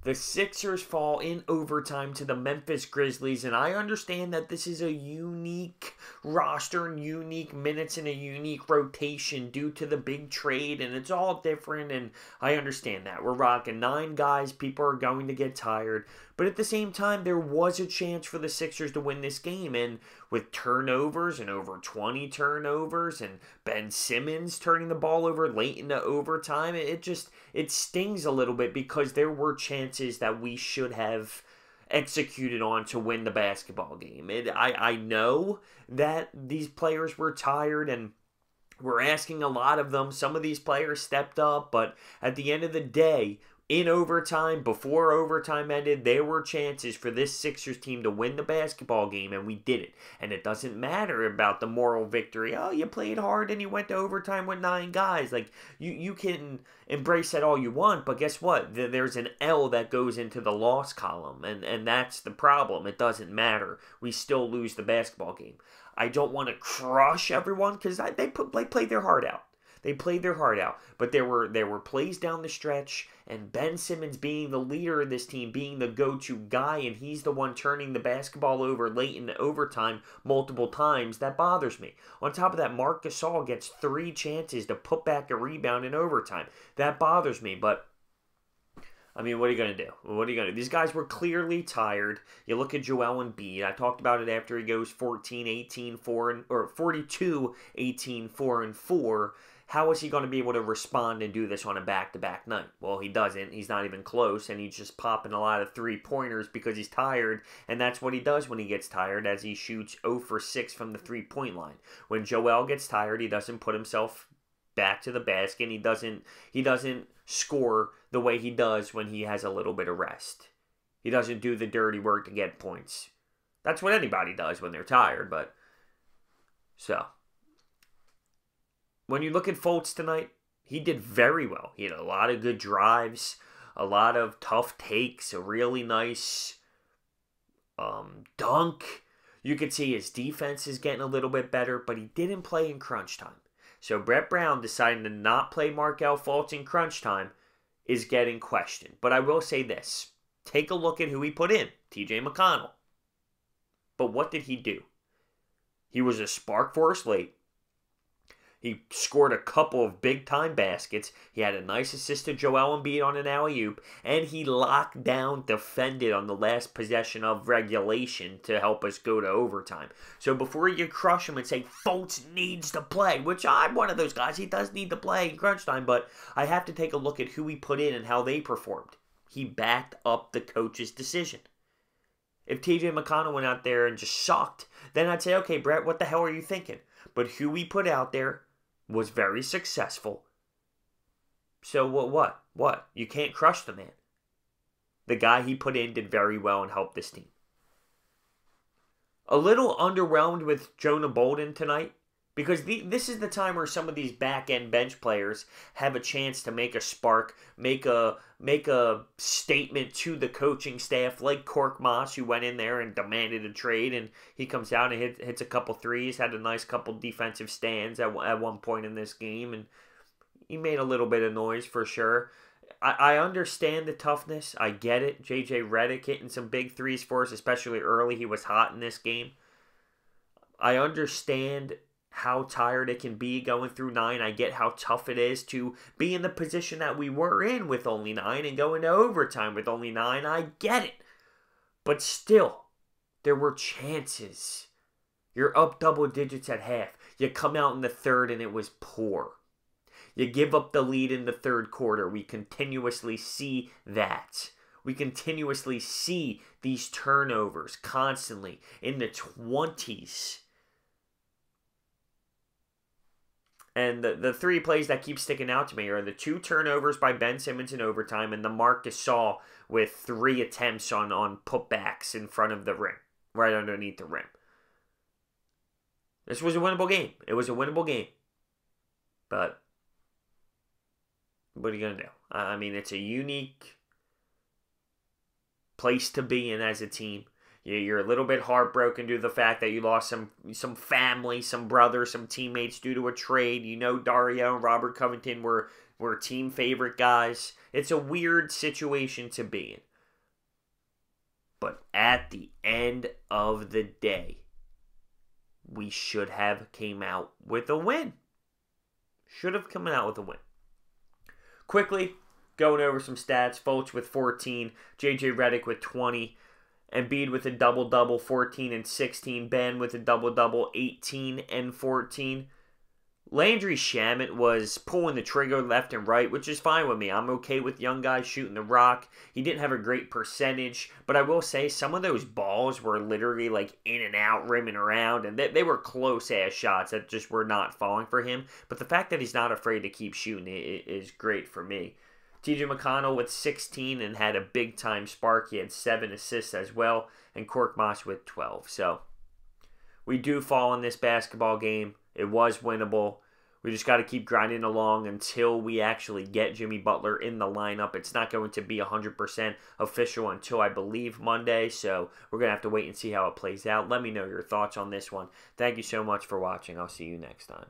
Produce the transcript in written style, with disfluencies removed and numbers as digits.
The Sixers fall in overtime to the Memphis Grizzlies, and I understand that this is a unique roster and unique minutes and a unique rotation due to the big trade, and it's all different, and I understand that. We're rocking 9 guys, people are going to get tired, but at the same time, there was a chance for the Sixers to win this game, and with turnovers and over 20 turnovers, and Ben Simmons turning the ball over late into overtime, it stings a little bit because there were chances that we should have executed on to win the basketball game. I know that these players were tired and we're asking a lot of them. Some of these players stepped up, but at the end of the day, in overtime, before overtime ended, there were chances for this Sixers team to win the basketball game, and we did it. And it doesn't matter about the moral victory. Oh, you played hard and you went to overtime with 9 guys. Like, you can embrace that all you want, but guess what? There's an L that goes into the loss column, and that's the problem. It doesn't matter. We still lose the basketball game. I don't want to crush everyone because they played their heart out. They played their heart out, but there were plays down the stretch, and Ben Simmons being the leader of this team, being the go-to guy, and he's the one turning the basketball over late in the overtime multiple times, that bothers me. On top of that, Marc Gasol gets 3 chances to put back a rebound in overtime. That bothers me, but I mean, what are you going to do? What are you going to do? These guys were clearly tired. You look at Joel Embiid. I talked about it after he goes 14, 18, 4, or 42, 18, 4, and 4. How is he going to be able to respond and do this on a back-to-back night? Well, he doesn't. He's not even close, and he's just popping a lot of three-pointers because he's tired, and that's what he does when he gets tired, as he shoots 0 for 6 from the three-point line. When Joel gets tired, he doesn't put himself back to the basket. He doesn't score the way he does when he has a little bit of rest. He doesn't do the dirty work to get points. That's what anybody does when they're tired, but so when you look at Fultz tonight, he did very well. He had a lot of good drives, a lot of tough takes, a really nice dunk. You could see his defense is getting a little bit better, but he didn't play in crunch time. So Brett Brown deciding to not play Markelle Fultz in crunch time is getting questioned. But I will say this. Take a look at who he put in. TJ McConnell. But what did he do? He was a spark for us late. He scored a couple of big-time baskets. He had a nice assist to Joel Embiid on an alley-oop. And he locked down, defended on the last possession of regulation to help us go to overtime. So before you crush him and say, Fultz needs to play, which I'm one of those guys. He does need to play in crunch time, but I have to take a look at who he put in and how they performed. He backed up the coach's decision. If TJ McConnell went out there and just sucked, then I'd say, okay, Brett, what the hell are you thinking? But who we put out there was very successful. So what? You can't crush the man. The guy he put in did very well and helped this team. A little underwhelmed with Jonah Bolden tonight because this is the time where some of these back-end bench players have a chance to make a spark, make a statement to the coaching staff, like Cork Moss, who went in there and demanded a trade, and he comes out and hits a couple threes, had a nice couple defensive stands at one point in this game, and he made a little bit of noise for sure. I understand the toughness. I get it. J.J. Redick hitting some big threes for us, especially early. He was hot in this game. I understand how tired it can be going through 9. I get how tough it is to be in the position that we were in with only 9 and go into overtime with only 9. I get it. But still, there were chances. You're up double digits at half. You come out in the third and it was poor. You give up the lead in the third quarter. We continuously see that. We continuously see these turnovers constantly in the 20s. And the 3 plays that keep sticking out to me are the 2 turnovers by Ben Simmons in overtime and the Marc Gasol with 3 attempts on putbacks in front of the rim, right underneath the rim. This was a winnable game. It was a winnable game. But what are you going to do? I mean, it's a unique place to be in as a team. You're a little bit heartbroken due to the fact that you lost some family, some brothers, some teammates due to a trade. You know Dario and Robert Covington were team favorite guys. It's a weird situation to be in. But at the end of the day, we should have came out with a win. Should have come out with a win. Quickly, going over some stats. Fultz with 14, J.J. Redick with 20, Embiid with a double-double, 14 and 16, Ben with a double-double, 18 and 14. Landry Shamet was pulling the trigger left and right, which is fine with me. I'm okay with young guys shooting the rock. He didn't have a great percentage, but I will say some of those balls were literally like in and out, rimming around, and they were close-ass shots that just were not falling for him. But the fact that he's not afraid to keep shooting is great for me. TJ McConnell with 16 and had a big-time spark. He had 7 assists as well, and Korkmaz with 12. So we do fall in this basketball game. It was winnable. We just got to keep grinding along until we actually get Jimmy Butler in the lineup. It's not going to be 100% official until, I believe, Monday. So we're going to have to wait and see how it plays out. Let me know your thoughts on this one. Thank you so much for watching. I'll see you next time.